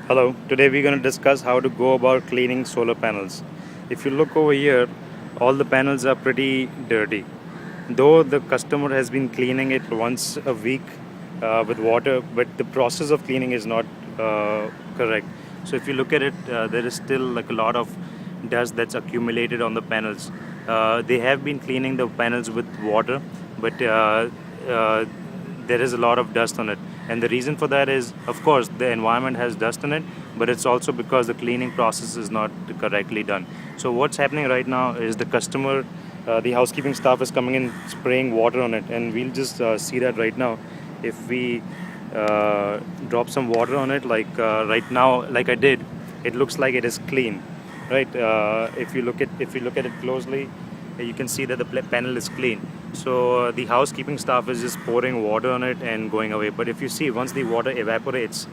Hello, today we're going to discuss how to go about cleaning solar panels. If you look over here, all the panels are pretty dirty. Though the customer has been cleaning it once a week with water, but the process of cleaning is not correct. So if you look at it, there is still like a lot of dust that's accumulated on the panels. They have been cleaning the panels with water, but uh, there is a lot of dust on it, and the reason for that is, of course, the environment has dust in it, but it's also because the cleaning process is not correctly done. So what's happening right now is the customer, the housekeeping staff is coming in spraying water on it, and we'll just see that right now. If we drop some water on it, like right now, like I did, it looks like it is clean, right? If you look at it closely, you can see that the panel is clean. So the housekeeping staff is just pouring water on it and going away. But if you see, once the water evaporates,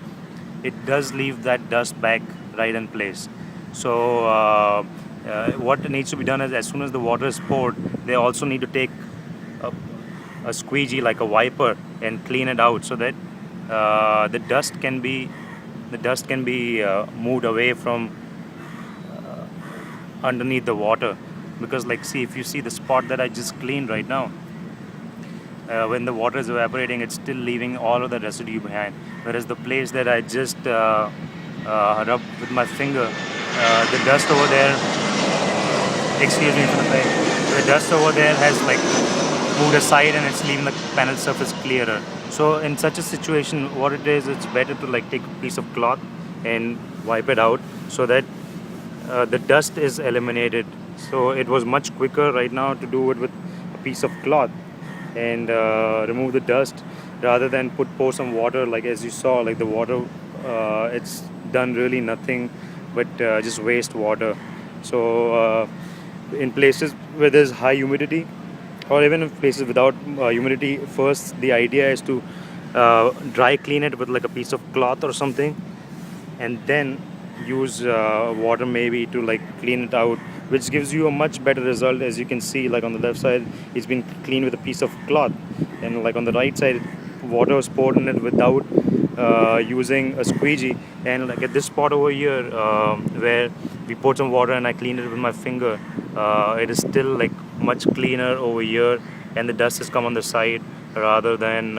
it does leave that dust back right in place. So what needs to be done is, as soon as the water is poured, they also need to take a, a squeegee, like a wiper, and clean it out so that the dust can be moved away from underneath the water. Because, like, see, if you see the spot that I just cleaned right now, when the water is evaporating, it's still leaving all of the residue behind. Whereas the place that I just rubbed with my finger, the dust over there, excuse me for the pain, the dust over there has like moved aside and it's leaving the panel surface clearer. So in such a situation, what it is, it's better to like take a piece of cloth and wipe it out so that the dust is eliminated. So it was much quicker right now to do it with a piece of cloth and remove the dust rather than pour some water. Like as you saw, like the water, it's done really nothing but just waste water. So in places where there's high humidity, or even in places without humidity, first the idea is to dry clean it with like a piece of cloth or something, and then use water maybe to like clean it out, which gives you a much better result. As you can see, like on the left side, it's been cleaned with a piece of cloth, and like on the right side, water was poured in it without using a squeegee. And like at this spot over here, where we poured some water and I cleaned it with my finger, it is still like much cleaner over here, and the dust has come on the side rather than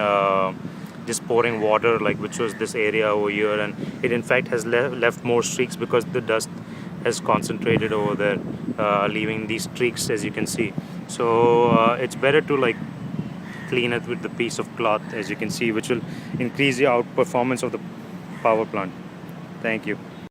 just pouring water, like which was this area over here. And it in fact has left more streaks because the dust has concentrated over there, leaving these streaks, as you can see. So it's better to like clean it with the piece of cloth, as you can see, which will increase the out performance of the power plant. Thank you.